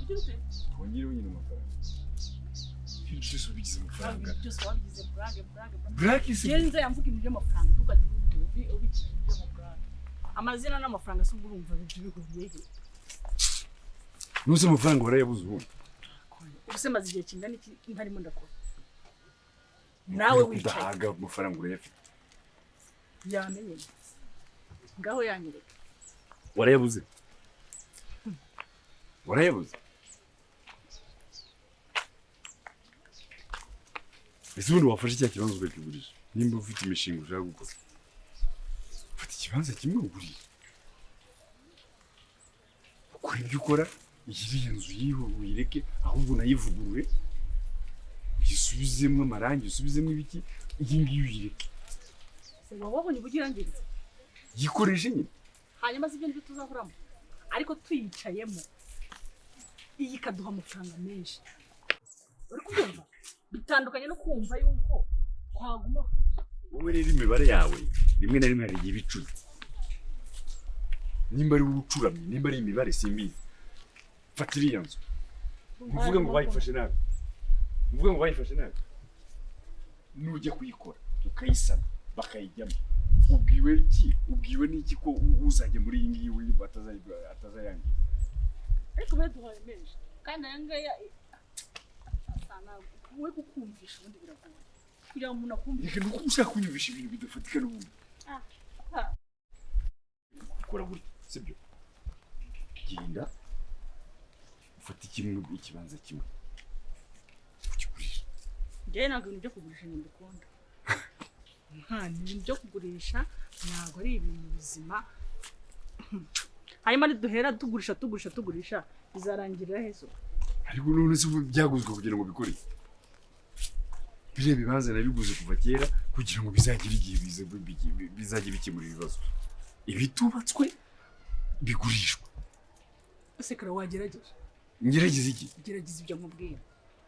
Ugirute wongere unyine amafaranga ibintu byose ubigize amafaranga byose wabigize brag brag isi genze yamvuga ibintu by'amafaranga ntukagira ubigize by'amafaranga amazina n'amafaranga se urumva bihuriye he nuze amafaranga warayabuze ubundi ubuse maze igihe kingana iki ntarimo ndakora nawe wicaye udahaga amafaranga urayafite yamenye ngaho yanyereka warayabuze ese ubundi wafashe cya kibanza ukakigurisha nimba ufite imishinga ushaka gukora fata ikibanza kimwe ugurire ukora ibyo ukora iriya nzu yiwe uyireke ahubwo unayivugurure uyisubizemo amarangi usubizemo ibiki iyi ngiyi uyireke wabonye uburyo irangiritse yikoreshe nyine hanyuma si ibyo nibyo tuzahoramo ariko tuyicayemo iyi ikaduha amafaranga menshi uri kubyumva bitandukanye no kumva yuko twaguma wowe rero imibare yawe rimwe na rimwe hari igihe ibicuze nimba ari ubucuramye nimba ari imibare simbizi fata iriya nzu uvuge ngo bayifashe nabi nujya kuyikora ukayisana bakayijyamo ubwiwe n'iki ko uzajya muri iyi ngiyi atazayangiza ariko baduhaye menshi kandi aya ngaya asana we kukumvisha ubundi biragoye kugira ngo umuntu akumvishe reka nuko ushaka kunyumvisha ibintu bidafatika n'ubundi ukora gutya sibyo genda ufata ikibanza kimwe ukigurisha njyewe ntabwo ibintu byo kugurisha ntibikunda ibintu byo kugurisha ntabwo ari ibintu bizima hanyuma niduhera tugurisha bizarangirira hezo ariko none se byaguzwe kugira ngo bikore biriya bibanza nabiguze kuva kera kugira ngo bizagire igihe bizajye bikemura ibibazo ibitubatswe bigurishwa ese kara wagerageje ngerageza iki gerageza ibyo nkubwira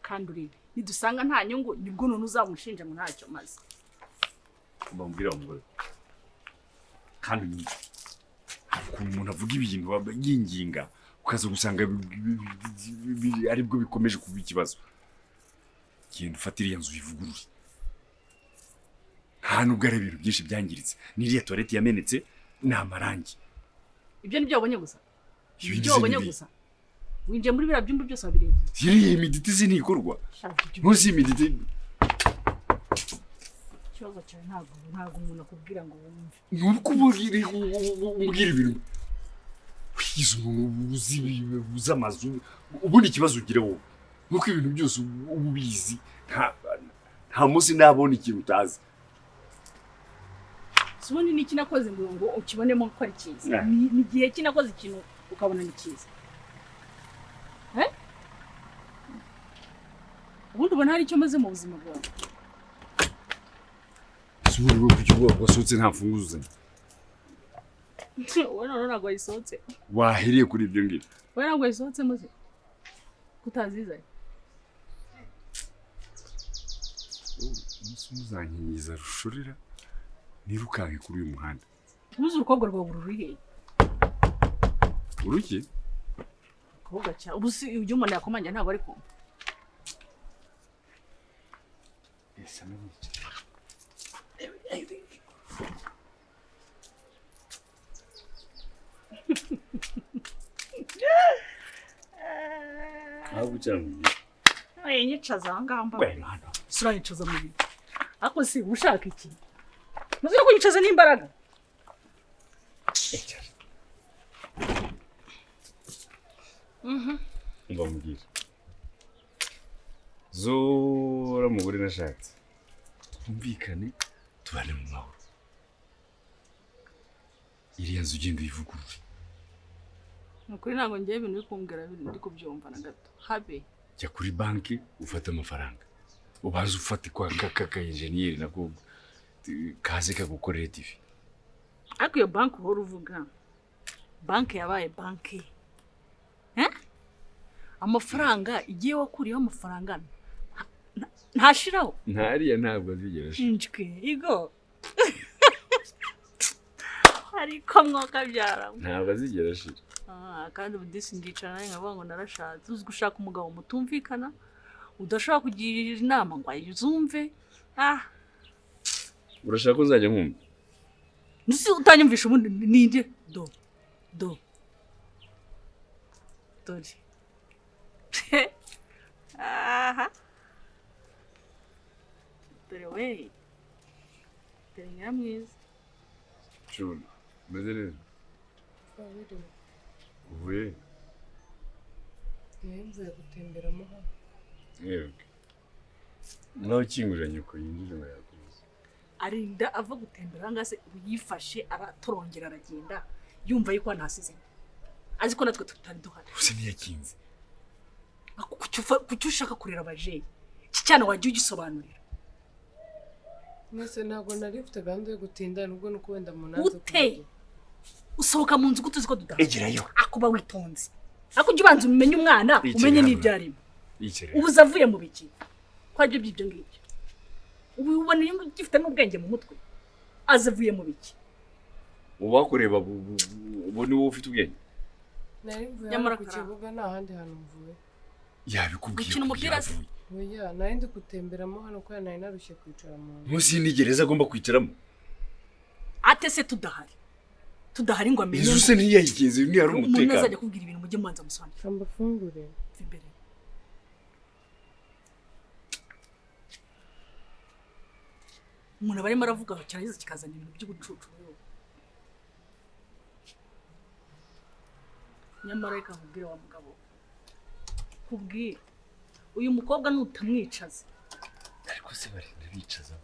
kandi urebe nidusanga nta nyungu nibwo none uzamushinja ngo ntacyo maze mbambwira umugore kandi nyinshi ukuntu umuntu avuga ibintu yinginga ukaza gusanga aribwo bikomeje kuba ikibazo genda ufata iriya nzu uyivugurure nta nubwo ari ibintu byinshi byangiritse n'iriya toilette yamenetse ni amarangi ibyo nibyo wabonye gusa winjiye muri biriya byumba byose wabirebye iriya imiditi zinikorwa ntuzi imiditi ikibazo cyawe ntabwo umuntu akubwira ngo wumve nuko ubwira ibintu wigize umuntu uzi amazu ubundi ikibazo ugira wowe nuko ibintu byose uba ubizi nta munsi nabona ikintu utazi ubundi ni iki nakoze ngo ukibonemo ko ari cyiza ni igihe kinakoze ikintu ukabona ni cyiza ubundi ubona hari icyo maze mu buzima bwawe ubundi bwo kuki wasohotse nta mfunguzo uzanye wowe none ntabwo wayisohotse wahereye kuri ibyo ngibyo wowe ntabwo wayisohotse maze kutazizanye umunsi muzankingiza rushorera nirukanke kuri uyu muhanda ubuze urukobwa rwawe rurihe uruki ukobwa cya ubu si ibyo umuntu yakomanya ntabwo ari kumva esa n'iki Oye nyicaza ngamba. Sura nyicaza mu bibi. Ako si ushaka iki? Muzi ko nyicaza n'imbaraga. Mbambwira. Zora mugore nashatse. Twumvikane tubane mu mahoro. Iriya nzu ugenda uyivugurure. Nukuri ntabwo ngiye ibintu bikumbwira ndi kubyumva na gato. Habe. Jya kuri banki ufata amafaranga. Ubanza ufate kwa kaka engineer nako kaze kagukorera TV. Ariko iyo banki uhora uvuga. Banki yabaye banki. Amafaranga igiye wakuriyeho amafaranga ntashiraho. Ntariya ntabwo azigera shira. Njwe igo. Ariko mwoka byara. Ntabwo azigera shira. kandi budisi ndicara nawe nkavuga ngo narashatse uzi gushaka umugabo mutumvikana udashobora kugirira inama ngo ayizumve urashaka ko nzajya nkumva nzi utanyumvisha ubundi ninde dore dore we dore nyiramwiza June meze neza uvuye mvuye gutemberamo hano yewe nawe ukingurira nyoko yinjije ngo yakubuze arinda ava gutembera ngase yifashe aratorongera aragenda yumva yuko ntasize azi ko natwe tutari duhari use niyakinze kuki ushaka kurera abajeyi iki cyane wagiye ugisobanurira mwese ntabwo nari mfite gahunda yo gutinda nubwo nuko wenda munanze ute usohoka mu nzu gutuzi ko dudahari egerayo akuba witonze ako ujye ubanza umenye umwana umenye n'ibyo arimo ubuze avuye mu biki kwajye by'ibyo ngibyo ubu ubona iyo gifite n'ubwenge mu mutwe azavuye mu biki ubakureba ubu ni wowe ufite ubwenge nari mvuye ku kibuga nta handi hantu mvuye yabikubwiye gukina umupira se oya nari ndi gutemberamo hano ko nari narushye kwicara mu nzu munsi y'inigereza agomba kwicaramo ate se tudahari ngo amenye Yesu se ntiyayikinze ni hari umutekano umuntu azajya kubwira ibintu mujye mwanza musobanura kamba fungure imbere umuntu barimo aravuga cyane kikazana ibintu by'ubucucu nyamara reka nkubwire wa mugabo kubwira uyu mukobwa nutamwicaza ariko se barinda bicaza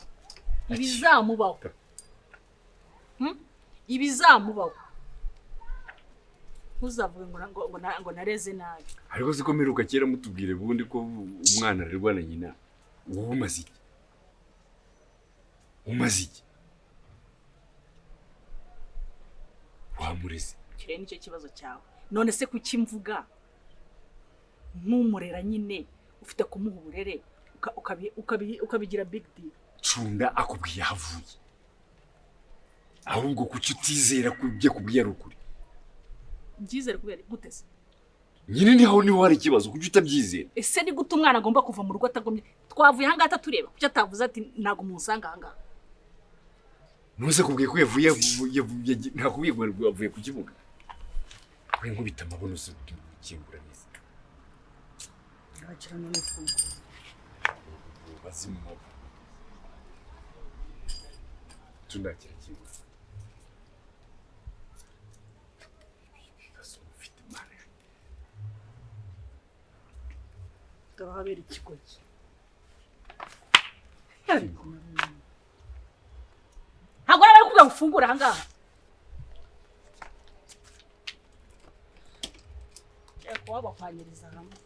ibizamubaho ntuzavuge ngo nareze nabi ariko siko mperuka kera mutubwire bundi ko umwana arerwa na nyina wowe umaze iki wamureze kire nicyo kibazo cyawe none se kuki mvuga nk'umurera nyine ufite kumuha uburere ukabigira big deal cunda akubwiye ahavuye ahubwo kuki utizera ko ibyo kubwiye ari ukuri byizere kubera gute se nyine niho hari ikibazo kuki utabyizera ese ni gute umwana agomba kuva mu rugo atagomye twavuye hanga atatureba kuki atavuze ati ntago musanga hanga ntuze kubwiye ko yavuye ntakubwiye ngo yavuye ku kibuga kuri nkubita amabono se ukingura neza abagira none fungura bazimo tundakira kibuga turahabera ikigoyi ntabwo nabari kuvuga ngo ufungure ahangaha reka wabahwanyiriza hamwe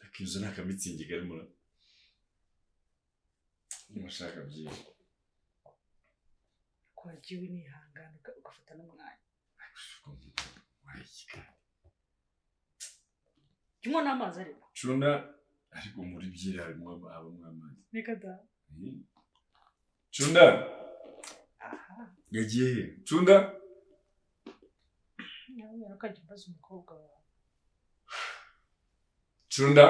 akizo nakamitsingi karimo nimashaka byinshi kwagiwe nihangana ugafata n'umwanya kimwe n'amazi ariko cunda ariko muri byira harimo abamwe amazi reka da cunda gagiye cunda nawe akajya mbaza umukobwa wawe cunda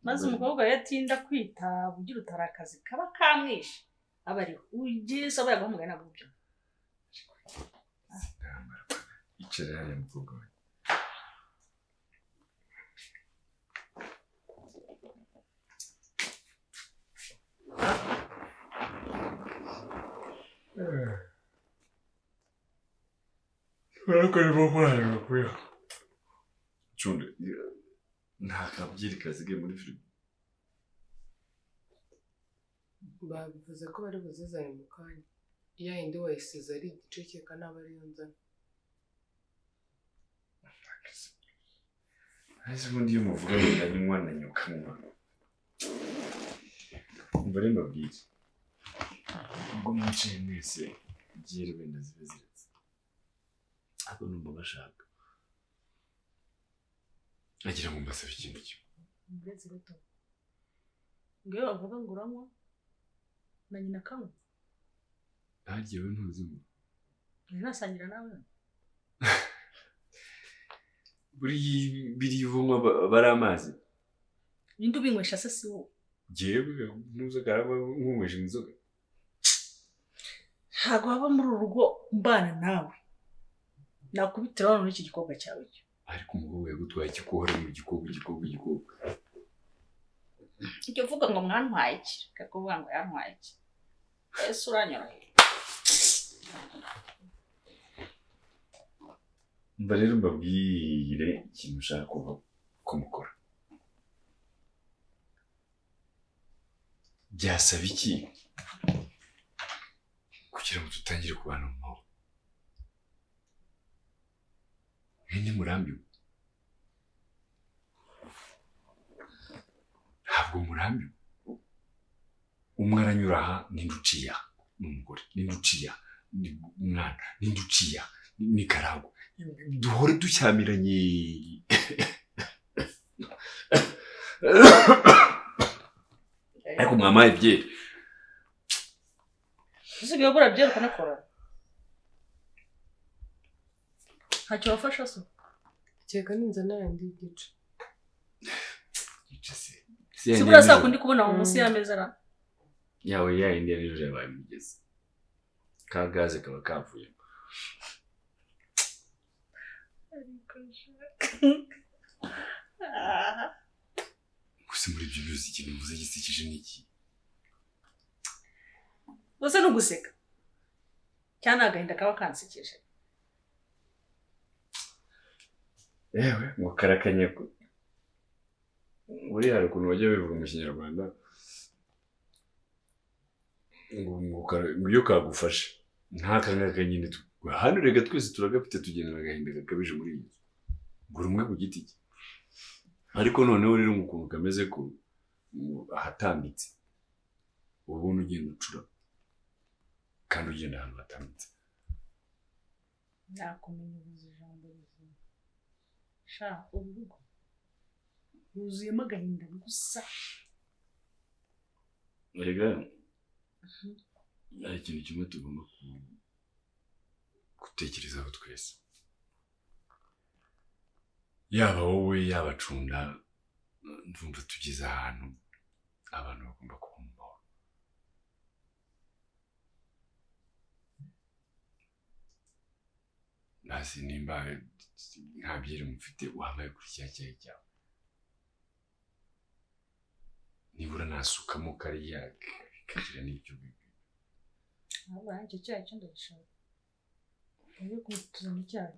maze umukobwa yatinda kwitaba ugira utari akazi kaba kamwishe aba ariho ugiye se aba yaguhamagaye ntabwo byo icara hariya mukobwa wawe ariko arimo mwana kuya cunde nta kabyeri kasigaye muri firigo. babivuze ko bari buzizane mu kanya. Iya yindi wayisize ari igice cyeka n'aba ariyo nzana. Ese ubundi iyo muvuga ngo ndanywa na nyukanywa. Umva rero mbabwire. Ubwo mwicaye mwese byeri wenda zibe ziretse. Ariko numva bashaka. Agira ngo mbasabe ikintu kimwe. Mbese gato. Ngewe bavuga ngo uranywa na nyina kamwe. Ntagiyewe ntuzimo. Nasangira nawe. Biri uvumwa bari amazi. Ninde ubinywesha se si wowe? Jewe ntuzagaraba nkunywesha inzoga. Ntabwo waba muri urugo mbana nawe. Nakubitira hano n'iki gikobwa cyawe cyo. Ariko umugabo yagutwaye ikikohora mu gikobwa. Icyo uvuga ngo mwantwaye iki? Kakuvuga ngo yantwaye iki? Ese uranyura. Mba rero mbabwire ikintu ushaka ko mukora. Byasaba iki kugira ngo tutangire kubana mu mahoro? Mwene murambiwe. Ntabwo murambiwe. Umwe aranyura aha n'induciye aha n'umugore, n'induciye aha n'umwana, n'induciye aha n'ikarago. Duhore dushyamiranye. Ariko mwamaye byeri. Usigaye ugura byeri ukanakora. Ntacyo wafasha se? Cyeka ninzana yandi igice. Igice se. Sibura saa kundi kubona mu munsi y'ameza ra. Yawe yayindi nijoro yabaye mugeze. Ka gaze kaba kavuye. Gusa muri ibyo byose ikintu mvuze gisekije n'iki? Gusa no guseka. Cyane agahinda kaba kansekeje. Ewe mukarakanye ko. Uri hari ukuntu bajya bivuga mu Kinyarwanda. Ngo iyo kagufashe nta kanga nyine hano rega twese turagafite tugenera agahinda gakabije muri iyi. Gura umwe ku giti cye. Ariko noneho rero ukuntu kameze ko ahatambitse. Ubuntu ugenda ucura. Kandi ugenda ahantu hatambitse. Nakumenya ubuze ijambo rizima. Sha urugo. Yuzuyemo agahinda gusa. Rega. Hari ikintu kimwe tugomba gutekerezaho twese. Yaba wowe yaba Cunda ndumva tugeze ahantu abantu bagomba kumva. Nasi nimba nta byeri mufite wambaye kuri cyayi cyawe. Nibura nasukamo kariya kagira n'icyo bibi. Aba icyo cyayi cyo ndashaka. Ugiye kumutuzana icyayi.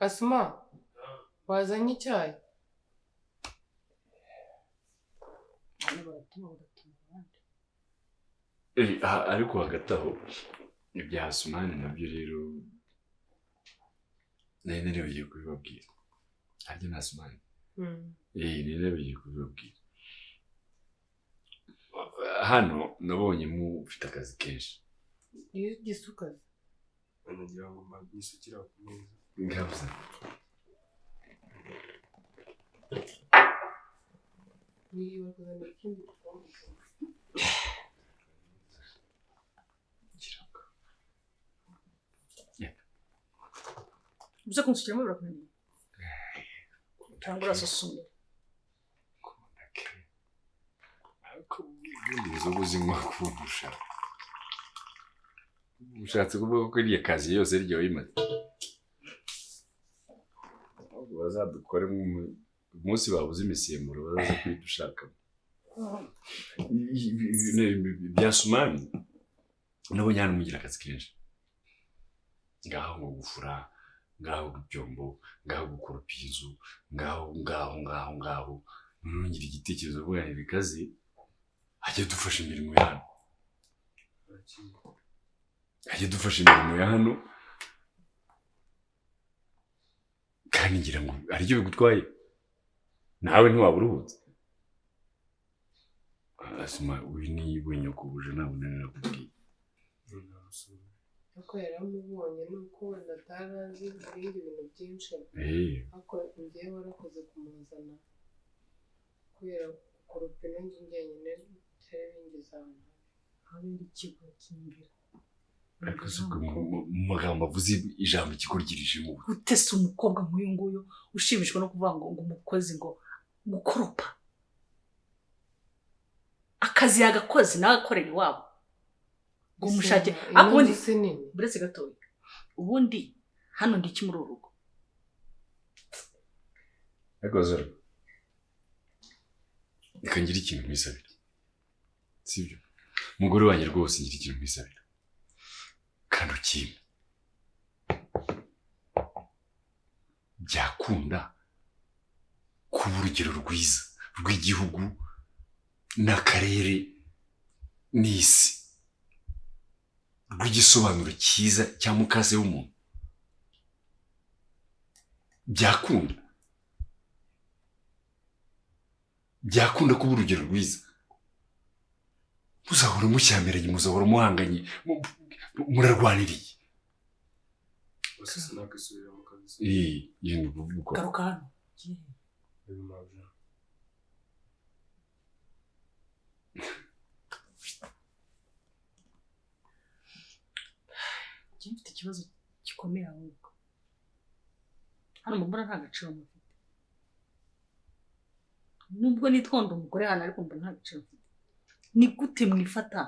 Asma, wazanye icyayi? Ariko hagati aho ibya Asumani nabyo rero nari bigiye kubibabwira. Harya na Asumani. Nari bigiye kubibabwira. Hano nabonye mufite akazi kenshi. Iyo gisukaze. Nagira ngo mbagisukira ku meza. Ngabuza. Niba kuzana ikindi gikombe. Uze kunsukiramo birakunaniye. Cyangwa urasosumye. Ariko inzoga uzinywa kundusha. Ushatse kuvuga ko iriya kazi yose ryo yimaze. Bazadukore umunsi babuze imisemburo bazaza kwidushaka. Bya Asumani nabonye hano mugira akazi kenshi. ngaho ngo gufura ngaho ibyombo ngaho gukoropa inzu ngaho ngira igitekerezo bwawe bikaze ajya dufasha imirimo ya hano kandi ngira ngo aribyo bigutwaye nawe ntiwaba uruhutse asuma uyu ni nyokobuje ntabwo nari nakubwiye ariko yaramubonye nuko wenda atarazi ibindi bintu byinshi ariko njyewe warakoze kumuzana kubera gukoropa n'inzu njyenyine byari bingize ahantu habera ikigo cy'imvira ariko mu magambo avuze ijambo ikigorigirije mu gute se umukobwa nk'uyu nguyu ushimishwa no kuvuga ngo umukozi ngo gukoropa akazi yagakoze nawe akorera iwabo ngo umushake ubundi buretse gatoya ubundi hano ndi iki muri uru rugo ariko zero reka ngire ikintu nkwisabira sibyo umugore wanjye rwose ngira ikintu nkwisabira kandi ukimwe byakunda kuba urugero rwiza rw'igihugu n'akarere n'isi rw'igisobanuro cyiza cya mukase w'umuntu byakunda kuba urugero rwiza muzahora mushyamiranye muzahora muhanganye murarwaniriye garuka hano mfite ikibazo gikomeye ahubwo hano mbona nta gaciro mufite nubwo nitwonda umugore hano ariko mbona nta gaciro mfite ni gute mwifata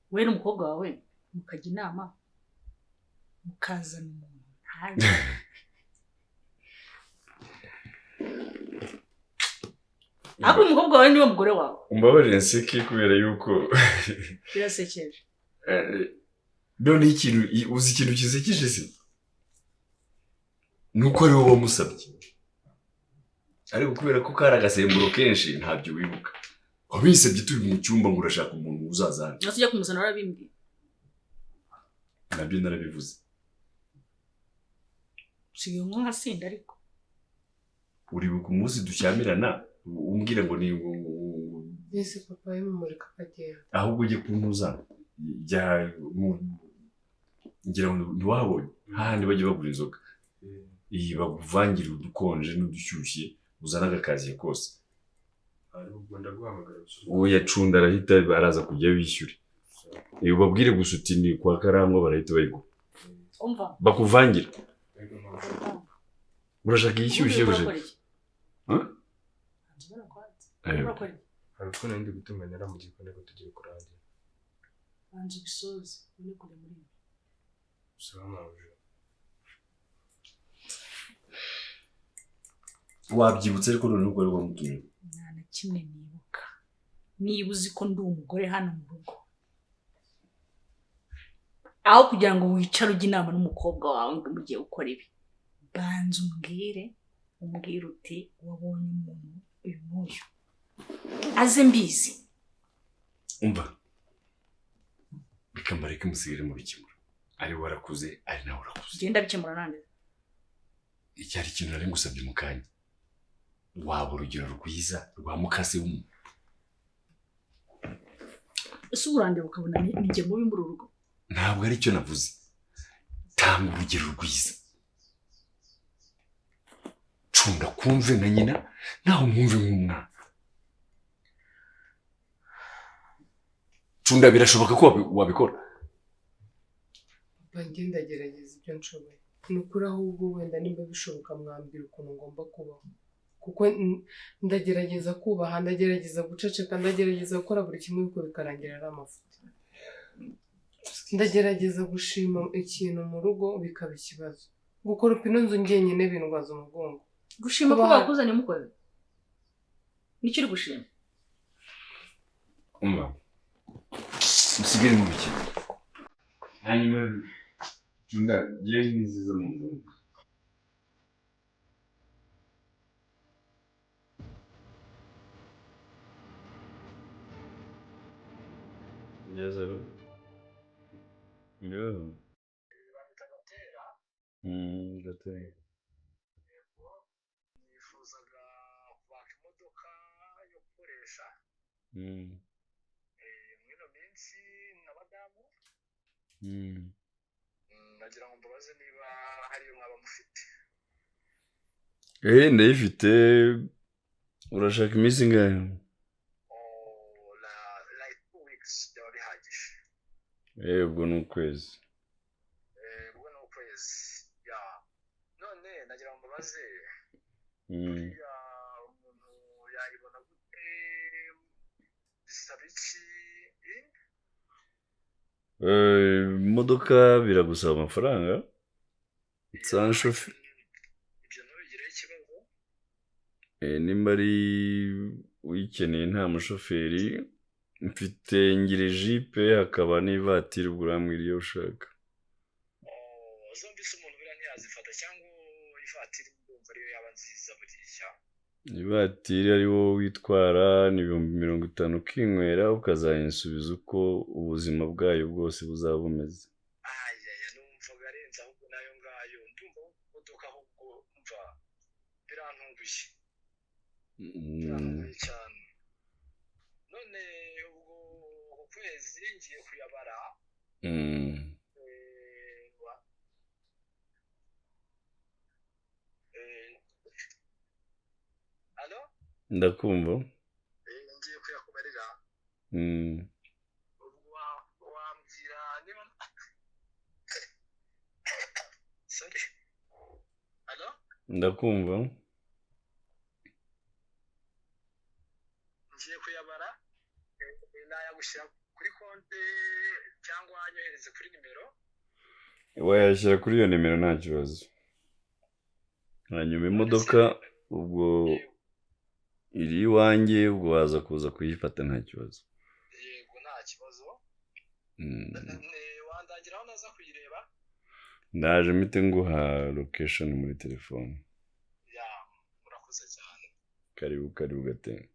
wowe n'umukobwa wawe mukajya inama mukazana umuntu ntazi ahubwo umukobwa wawe niwe mugore wawe umbabarire nseke kubera yuko birasekeje none ikintu uzi ikintu kisekeje se nuko ari wowe wamusabye ariko kubera ko kari agasemburo kenshi ntabyo wibuka wabisabye turi mu cyumba ngo urashaka umuntu uzazana tujya kumuzana warabimbwiye nabyo narabivuze siyo nkasinda ariko uribuka umunsi dushyamirana umbwira ngo ni ese papa yamumurika akagenda ahubwo ujye kuntuzana ngira ngo ntiwabonye hahandi bajya bagura inzoga iyi baguvangira udukonje n'udushyushye uzana agakaziye kose uwo yacunda arahita baraza kujya bishyure iyo babwire gusa uti ni kwa Karangwa barahita bayigura bakuvangira urashaka iyishyushye uje hari utwo nandi gutunganira mu gikoni ko tugiye kurangira banze bisoze uri kure muri ibi wabyibutse ariko none ubwo ari wamutumye nta na kimwe nibuka niba uzi ko ndi umugore hano mu rugo aho kugira ngo wicare ujye inama n'umukobwa wawe ngo mugiye gukora ibi banze umbwire uti wabonye umuntu uyu n'uyu aze mbizi umva reka mbareke musigire mu bikemura ari warakuze ari nawe urakuze genda bikemura nande icyari ikintu nari ngusabye mu kanya waba urugero rwiza rwa mukase w'umuntu ese urandeba ukabona nijye mubi muri urugo ntabwo ari cyo navuze tanga urugero rwiza cunda kumve nka nyina naho mwumve nk'umwana cunda birashoboka ko wabikora banjye ndagerageza ibyo nshoboye ni ukuri ahubwo wenda nimba bishoboka mwambwira ukuntu ngomba kubaho kuko ndagerageza kubaha ndagerageza guceceka ndagerageza gukora buri kimwe uko bikarangira ari amafuti ndagerageza gushima ikintu mu rugo bikaba ikibazo gukora ino nzu njyenyine bindwaza umugongo gushima ko bakuzanye mukoze nicyo uri gushima umva musigire mu biki hanyuma yewe nziza mu nzu. Yes, sir. Yeah. Gateye. Nifuzaga kubaka imodoka yo gukoresha mwino minsi na madamu nagira ngo mbabaze niba hariyo mwaba mufite. Ndayifite. Urashaka iminsi ingahe? Like 2 weeks byaba bihagije. Ubwo ni ukwezi. Ubwo ni ukwezi. Ya. None nagira ngo mbabaze ya umuntu yayibona gute bisaba iki? Imodoka biragusaba amafaranga. Sanshofi. Ibyo ntubigireho ikibazo. Nimba ari uyikeneye nta mushoferi mfite ngire jipe hakaba n'ivatiri ubwo urambwira iyo ushaka. Zombi se umuntu buriya ntiyazifata cyangwa ivatiri ndumva ariyo yaba nziza buriya. Ivatiri ari wowe witwara ni 50,000 ukinywera ukazayinsubiza uko ubuzima bwayo bwose buzaba bumeze. Numvaga arenze ahubwo nayo ngayo ndumva imodoka ahubwo mva birantunguye. Birantunguye cyane. None ubwo ukwezi ngiye kuyabara. Alo? Ndakumva. Ngiye kuyakubarira. Ubwo wambwira niba sorry. Alo? Ndakumva. Ngiye kuyabara. Nayagushyira kuri konte cyangwa anyohereze kuri nimero. Wayashyira kuri iyo nimero nta kibazo. Hanyuma imodoka ubwo iri iwanjye ubwo waza kuza kuyifata nta kibazo. Yego nta kibazo. Wandangiraho naza kuyireba? Ndaje mpite nguha location muri telefone. Ya, murakoze cyane. Karibu Gateye.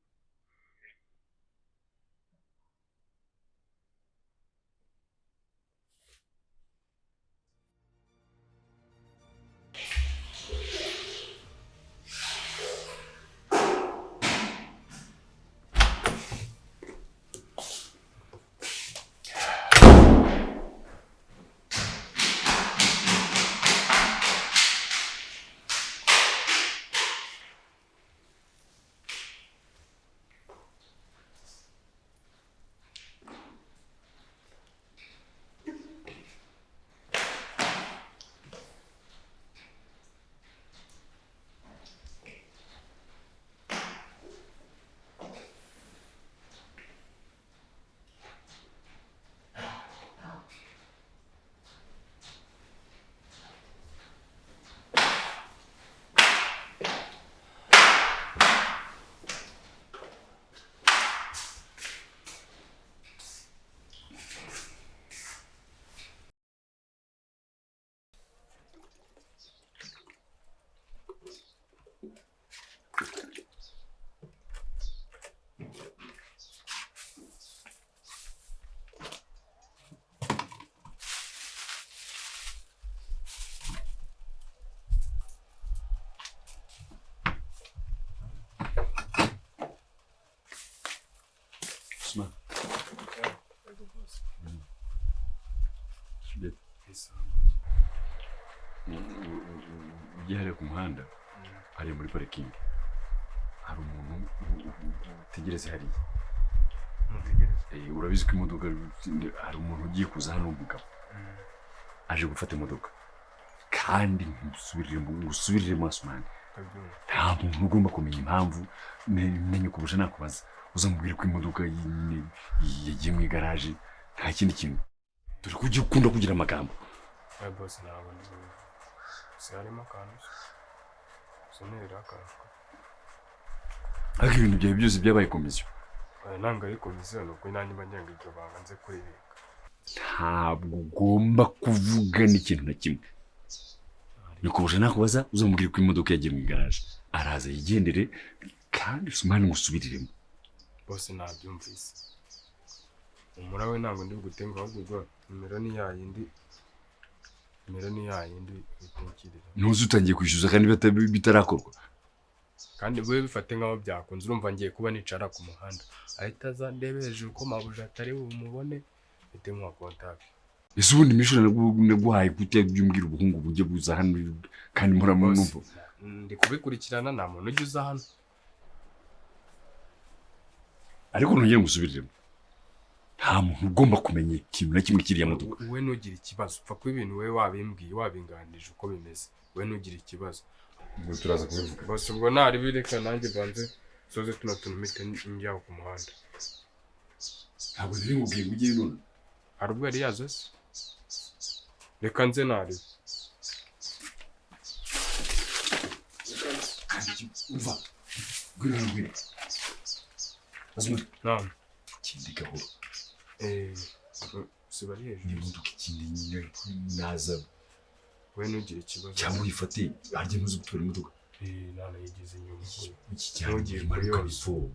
Osman. Ugiye hariya ku muhanda hariya muri parikingi hari umuntu utegereze hariya. Urabizi ko imodoka hari umuntu ugiye kuza hano umugabo aje gufata imodoka kandi ngusubiriremo Osman. Nta muntu ugomba kumenya impamvu menye kubusha nakubaza uzamubwira ko imodoka yagiye mu igaraje nta kindi kintu dore ko ugiye ukunda kugira amagambo. Boss ntabwo harimo akantu sonera akantu ariko ibintu byawe byose byabaye komisiyo. ntabwo ari komisiyo nuko nanjye mba ngenga iryo banga nze kuribika. ntabwo ugomba kuvuga n'ikintu na kimwe. Nikubuja nakubaza uzamubwira ko imodoka yagiye mu igaraje araza yigendere kandi sumani ngusubiriremo. Bose nabyumvise. Umura we ntabwo ndi gutenga ahubwo nimero ni yayindi bitenkirira. Ntuzi utangiye kwishyuza kandi bitarakorwa. Kandi we bifate nk'aho byakunze urumva ngiye kuba nicara ku muhanda ahita aza ndebe hejuru ko mabuja atari bumubone bite mu contact. Ese ubundi mishura naguhaye gute byumbwira ubuhungu bujye buza hano kandi muramunumva. Ndi kubikurikirana nta muntu ujya uza hano. Ariko ntugire ngusubiriremo. Nta muntu ugomba kumenya ikintu na kimwe kiriya modoka. We nugira ikibazo upfa kuba ibintu we wabimbwiye wabinganije uko bimeze. We nugira ikibazo. Ubwo turaza kubivuga. Bose ubwo nari bireka nanjye banze soze tuno mite njyaho ku muhanda. Ntabwo ndi ngubwiye ugiye none. Hari ubwo yari yazo se? Reka nze nari. Umva. Gwira. Azuma. Naam. Kindi gahoro. Sibari hejuru. Ni modoka ikindi nyine naza. We nugira ikibazo. Cyangwa uyifate harya ntuzi gutwara imodoka. Nana yigize inyuma. Iki cyangwa impanuka bifo.